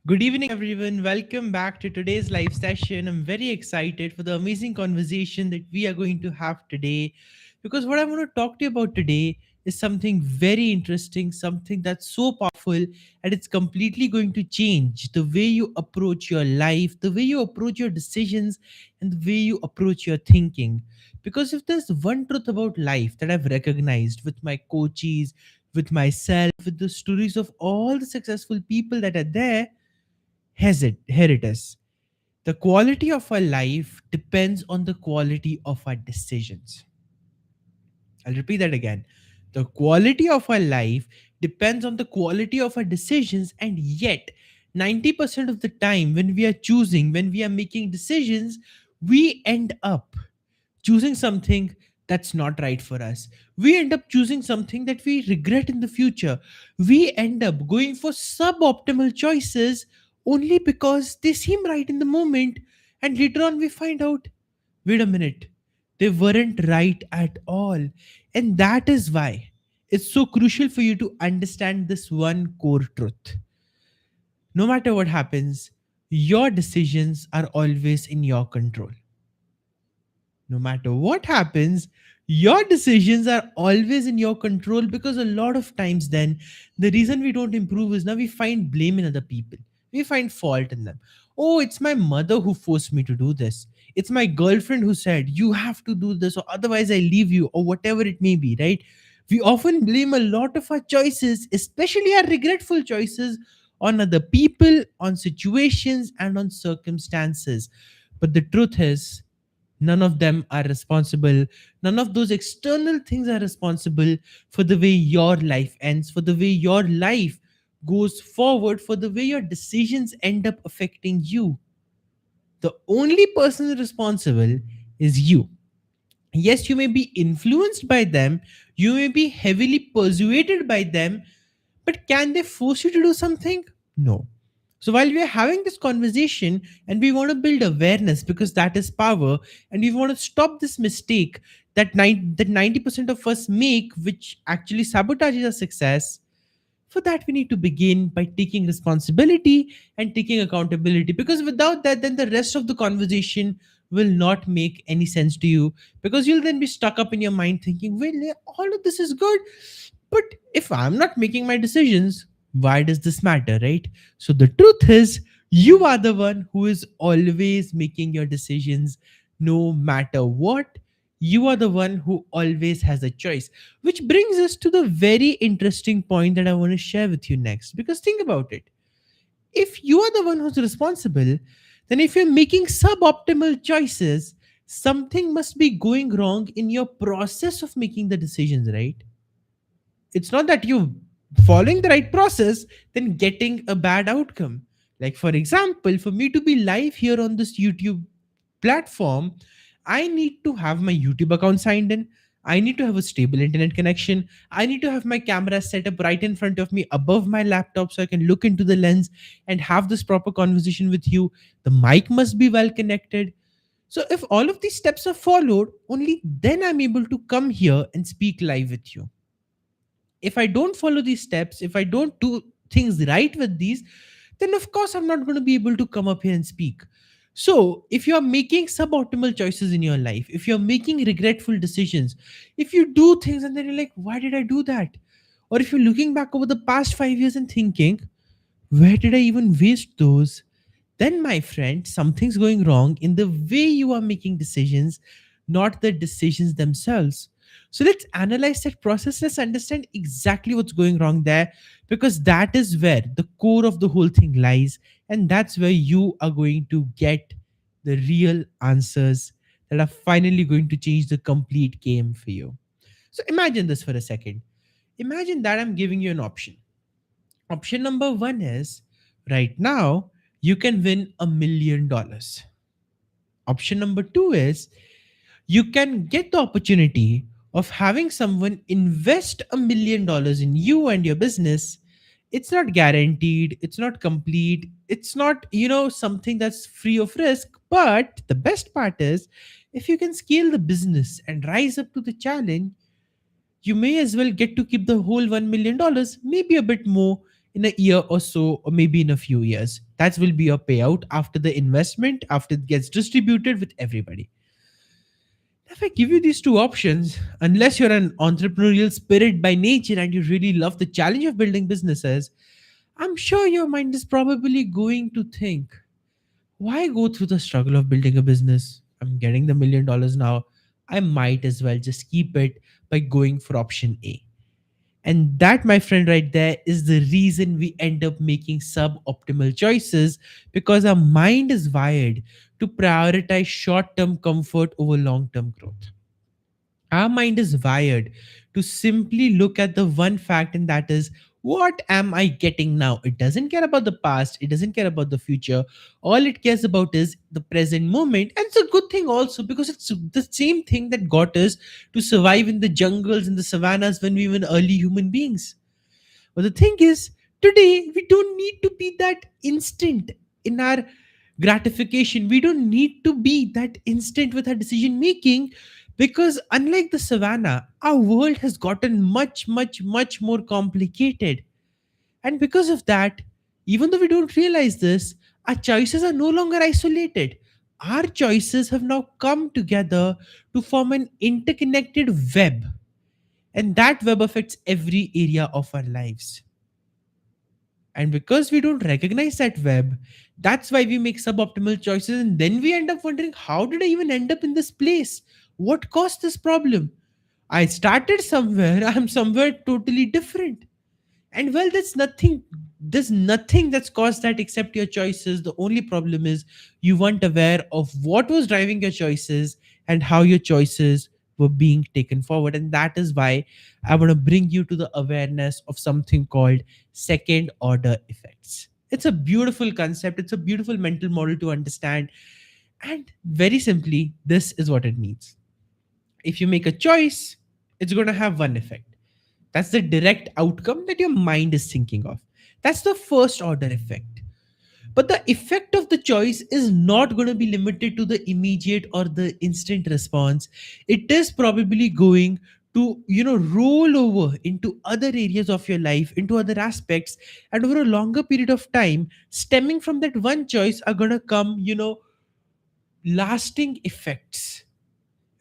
Good evening, everyone. Welcome back to today's live session. I'm very excited for the amazing conversation that we are going to have today because what I want to talk to you about today is something very interesting, something that's so powerful, and it's completely going to change the way you approach your life, the way you approach your decisions, and the way you approach your thinking. Because if there's one truth about life that I've recognized with my coaches, with myself, with the stories of all the successful people that are there, here it is. The quality of our life depends on the quality of our decisions. I'll repeat that again. The quality of our life depends on the quality of our decisions, and yet, 90% of the time, when we are choosing, when we are making decisions, we end up choosing something that's not right for us. We end up choosing something that we regret in the future. We end up going for suboptimal choices only because they seem right in the moment. And later on, we find out, wait a minute, they weren't right at all. And that is why it's so crucial for you to understand this one core truth. No matter what happens, your decisions are always in your control. No matter what happens, your decisions are always in your control, because a lot of times then the reason we don't improve is now we find blame in other people. We find fault in them. Oh, it's my mother who forced me to do this. It's my girlfriend who said you have to do this or otherwise I leave you, or whatever it may be, right? We often blame a lot of our choices, especially our regretful choices, on other people, on situations, and on circumstances. But the truth is, none of them are responsible. None of those external things are responsible for the way your life ends, for the way your life goes forward, for the way your decisions end up affecting you. The only person responsible is you. Yes, you may be influenced by them, you may be heavily persuaded by them, but can they force you to do something? No. So while we are having this conversation and we want to build awareness, because that is power, and we want to stop this mistake that 90% of us make, which actually sabotages our success, for that we need to begin by taking responsibility and taking accountability, because without that then the rest of the conversation will not make any sense to you, because you'll then be stuck up in your mind thinking, well, yeah, all of this is good, but if I'm not making my decisions, why does this matter, right? So the truth is, you are the one who is always making your decisions, no matter what. You are the one who always has a choice, which brings us to the very interesting point that I want to share with you next. Because think about it. If you are the one who's responsible, then if you're making suboptimal choices, something must be going wrong in your process of making the decisions, right? It's not that you following the right process then getting a bad outcome. Like for example, for me to be live here on this YouTube platform, I need to have my YouTube account signed in. I need to have a stable internet connection. I need to have my camera set up right in front of me above my laptop so I can look into the lens and have this proper conversation with you. The mic must be well connected. So if all of these steps are followed, only then I'm able to come here and speak live with you. If I don't follow these steps, if I don't do things right with these, then of course I'm not going to be able to come up here and speak. So if you're making suboptimal choices in your life, if you're making regretful decisions, if you do things and then you're like, why did I do that? Or if you're looking back over the past 5 years and thinking, where did I even waste those? Then, my friend, something's going wrong in the way you are making decisions, not the decisions themselves. So, let's analyze that process. Let's understand exactly what's going wrong there, because that is where the core of the whole thing lies. And that's where you are going to get the real answers that are finally going to change the complete game for you. So, imagine this for a second. Imagine that I'm giving you an option. Option number one is, right now, you can win $1 million. Option number two is, you can get the opportunity of having someone invest $1 million in you and your business. It's not guaranteed, it's not complete, it's not, something that's free of risk. But the best part is, if you can scale the business and rise up to the challenge, you may as well get to keep the whole $1 million, maybe a bit more, in a year or so, or maybe in a few years. That will be your payout after the investment, after it gets distributed with everybody. If I give you these two options, unless you're an entrepreneurial spirit by nature and you really love the challenge of building businesses, I'm sure your mind is probably going to think, why go through the struggle of building a business? I'm getting the $1 million now. I might as well just keep it by going for option A. And that, my friend, right there is the reason we end up making suboptimal choices, because our mind is wired to prioritize short term comfort over long term growth. Our mind is wired to simply look at the one fact, and that is, what am I getting now? It doesn't care about the past, it doesn't care about the future. All it cares about is the present moment. And it's a good thing also, because it's the same thing that got us to survive in the jungles and the savannas when we were early human beings. But the thing is, today we don't need to be that instant in our gratification. We don't need to be that instant with our decision making, because unlike the savannah, our world has gotten much, much, much more complicated. And because of that, even though we don't realize this, our choices are no longer isolated. Our choices have now come together to form an interconnected web, and that web affects every area of our lives. And because we don't recognize that web, that's why we make suboptimal choices. And then we end up wondering, how did I even end up in this place? What caused this problem? I started somewhere, I'm somewhere totally different. And well, there's nothing that's caused that except your choices. The only problem is you weren't aware of what was driving your choices and how your choices were being taken forward. And that is why I want to bring you to the awareness of something called second order effects. It's a beautiful concept, it's a beautiful mental model to understand. And very simply, this is what it means. If you make a choice, it's going to have one effect. That's the direct outcome that your mind is thinking of. That's the first order effect. But the effect of the choice is not going to be limited to the immediate or the instant response. It is probably going to, roll over into other areas of your life, into other aspects. And over a longer period of time, stemming from that one choice are going to come, lasting effects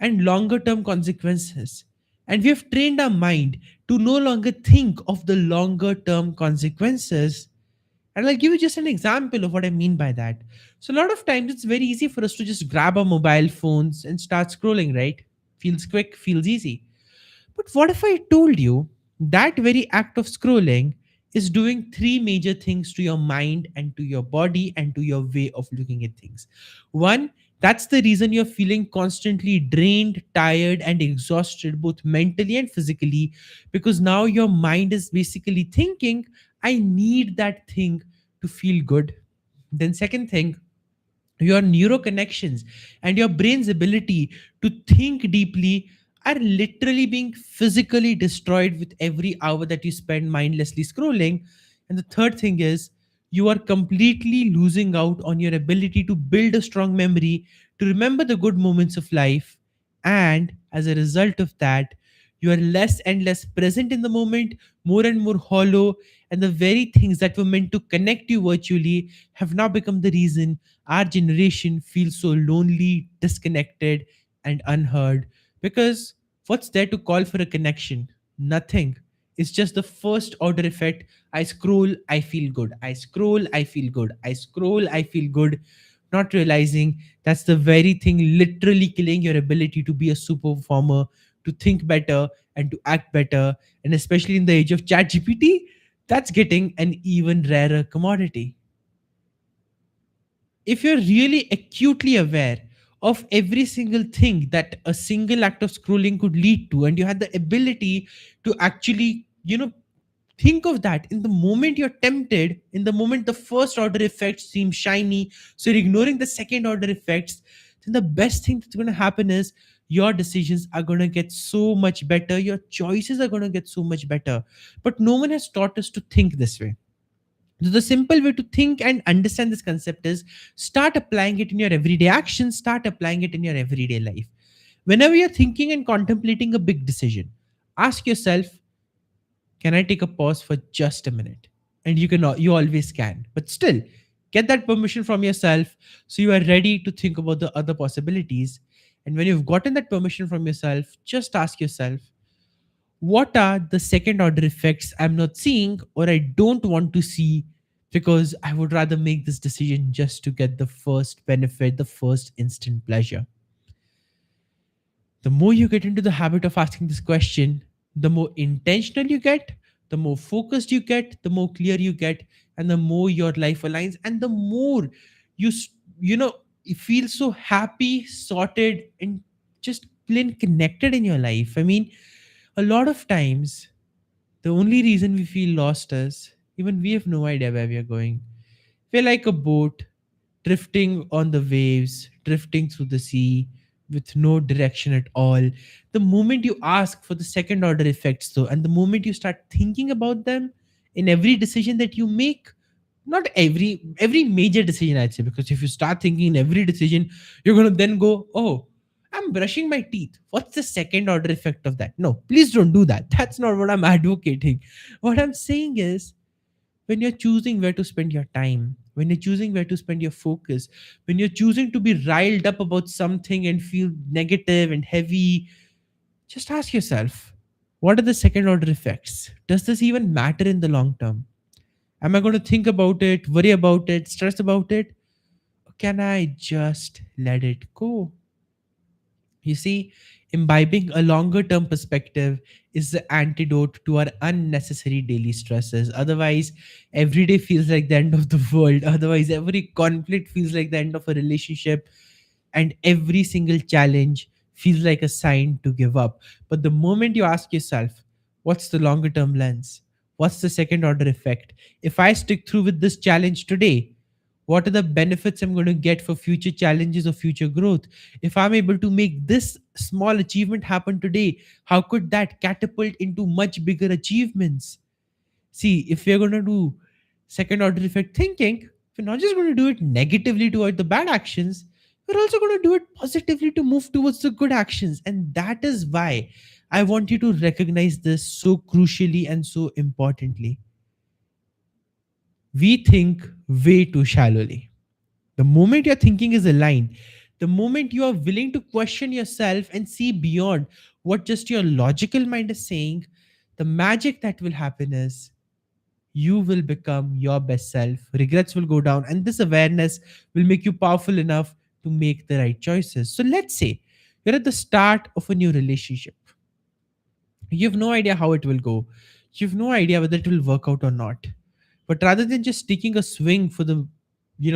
and longer term consequences. And we have trained our mind to no longer think of the longer term consequences. And I'll give you just an example of what I mean by that. So, a lot of times it's very easy for us to just grab our mobile phones and start scrolling, right? Feels quick, feels easy. But what if I told you that very act of scrolling is doing three major things to your mind and to your body and to your way of looking at things? One, that's the reason you're feeling constantly drained, tired, and exhausted, both mentally and physically, because now your mind is basically thinking, I need that thing to feel good. Then, second thing, your neuroconnections and your brain's ability to think deeply are literally being physically destroyed with every hour that you spend mindlessly scrolling. And the third thing is, you are completely losing out on your ability to build a strong memory, to remember the good moments of life. And as a result of that, you are less and less present in the moment, more and more hollow, and the very things that were meant to connect you virtually have now become the reason our generation feels so lonely, disconnected, and unheard. Because what's there to call for a connection? Nothing. It's just the first order effect. I scroll, I feel good. I scroll, I feel good. I scroll, I feel good. Not realizing that's the very thing literally killing your ability to be a super performer, to think better, and to act better. And especially in the age of ChatGPT, that's getting an even rarer commodity. If you're really acutely aware of every single thing that a single act of scrolling could lead to, and you had the ability to actually, think of that in the moment you're tempted, in the moment the first order effects seem shiny, so you're ignoring the second order effects, then the best thing that's going to happen is your decisions are going to get so much better, your choices are going to get so much better. But no one has taught us to think this way. So the simple way to think and understand this concept is, start applying it in your everyday actions, start applying it in your everyday life. Whenever you're thinking and contemplating a big decision, ask yourself, can I take a pause for just a minute? and you always can, but still get that permission from yourself, so you are ready to think about the other possibilities. And when you've gotten that permission from yourself, just ask yourself, what are the second order effects I'm not seeing or I don't want to see, because I would rather make this decision just to get the first benefit, the first instant pleasure. The more you get into the habit of asking this question, the more intentional you get, the more focused you get, the more clear you get, and the more your life aligns, and the more you you know you feel so happy, sorted, and just plain connected in your life. I mean, a lot of times the only reason we feel lost is even we have no idea where we are going. We're like a boat drifting on the waves, drifting through the sea with no direction at all. The moment you ask for the second order effects, though, and the moment you start thinking about them in every decision that you make, not every major decision, I'd say, because if you start thinking in every decision, you're gonna then go, oh, I'm brushing my teeth. What's the second order effect of that? No, please don't do that. That's not what I'm advocating. What I'm saying is, when you're choosing where to spend your time, when you're choosing where to spend your focus, when you're choosing to be riled up about something and feel negative and heavy, just ask yourself, what are the second order effects? Does this even matter in the long term? Am I going to think about it, worry about it, stress about it? Or can I just let it go? You see, imbibing a longer term perspective is the antidote to our unnecessary daily stresses. Otherwise, every day feels like the end of the world. Otherwise, every conflict feels like the end of a relationship, and every single challenge feels like a sign to give up. But the moment you ask yourself, what's the longer term lens? What's the second order effect? If I stick through with this challenge today, what are the benefits I'm going to get for future challenges or future growth? If I'm able to make this small achievement happen today, how could that catapult into much bigger achievements? See, if we're going to do second order effect thinking, we're not just going to do it negatively to avoid the bad actions, we're also going to do it positively to move towards the good actions. And that is why I want you to recognize this so crucially and so importantly. We think way too shallowly. The moment your thinking is aligned, the moment you are willing to question yourself and see beyond what just your logical mind is saying, the magic that will happen is you will become your best self. Regrets will go down, and this awareness will make you powerful enough to make the right choices. So, let's say you're at the start of a new relationship. You have no idea how it will go, you have no idea whether it will work out or not. But rather than just taking a swing for the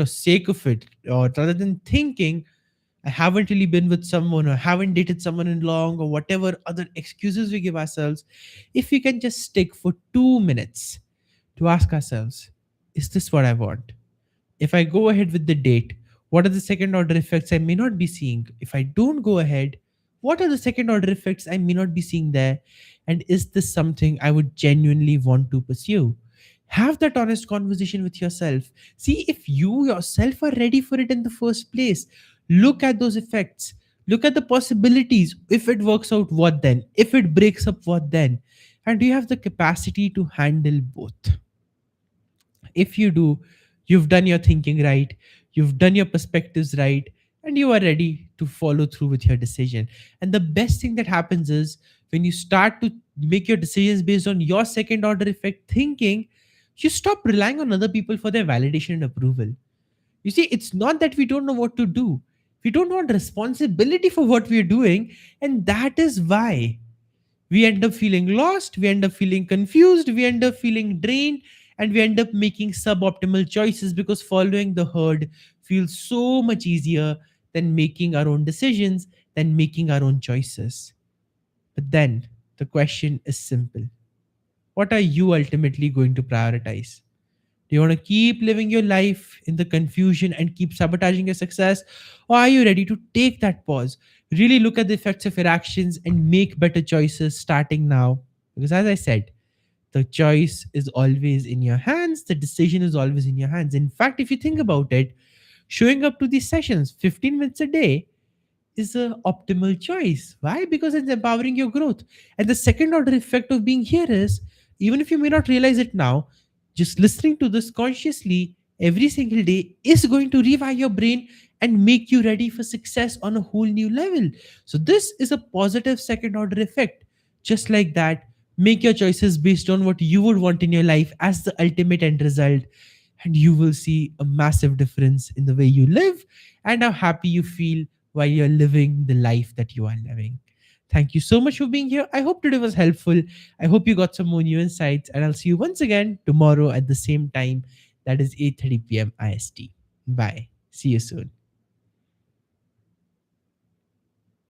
sake of it, or rather than thinking I haven't really been with someone or haven't dated someone in long or whatever other excuses we give ourselves, if we can just stick for 2 minutes to ask ourselves, is this what I want? If I go ahead with the date, what are the second order effects I may not be seeing? If I don't go ahead, what are the second order effects I may not be seeing there? And is this something I would genuinely want to pursue? Have that honest conversation with yourself. See if you yourself are ready for it in the first place. Look at those effects. Look at the possibilities. If it works out, what then? If it breaks up, what then? And do you have the capacity to handle both? If you do, you've done your thinking right, you've done your perspectives right, and you are ready to follow through with your decision. And the best thing that happens is when you start to make your decisions based on your second order effect thinking, you stop relying on other people for their validation and approval. You see, it's not that we don't know what to do. We don't want responsibility for what we're doing. And that is why we end up feeling lost, we end up feeling confused, we end up feeling drained, and we end up making suboptimal choices because following the herd feels so much easier than making our own decisions, than making our own choices. But then the question is simple: what are you ultimately going to prioritize? Do you want to keep living your life in the confusion and keep sabotaging your success? Or are you ready to take that pause, really look at the effects of your actions, and make better choices starting now? Because, as I said, the choice is always in your hands, the decision is always in your hands. In fact, if you think about it, showing up to these sessions 15 minutes a day is a optimal choice. Why? Because it's empowering your growth. And the second order effect of being here is, even if you may not realize it now, Just listening to this consciously every single day is going to rewire your brain and make you ready for success on a whole new level. So, this is a positive second order effect. Just like that, make your choices based on what you would want in your life as the ultimate end result, and you will see a massive difference in the way you live and how happy you feel while you're living the life that you are living. Thank you so much for being here. I hope today was helpful. I hope you got some more new insights, and I'll see you once again tomorrow at the same time. That is 8:30 p.m. IST. Bye. See you soon.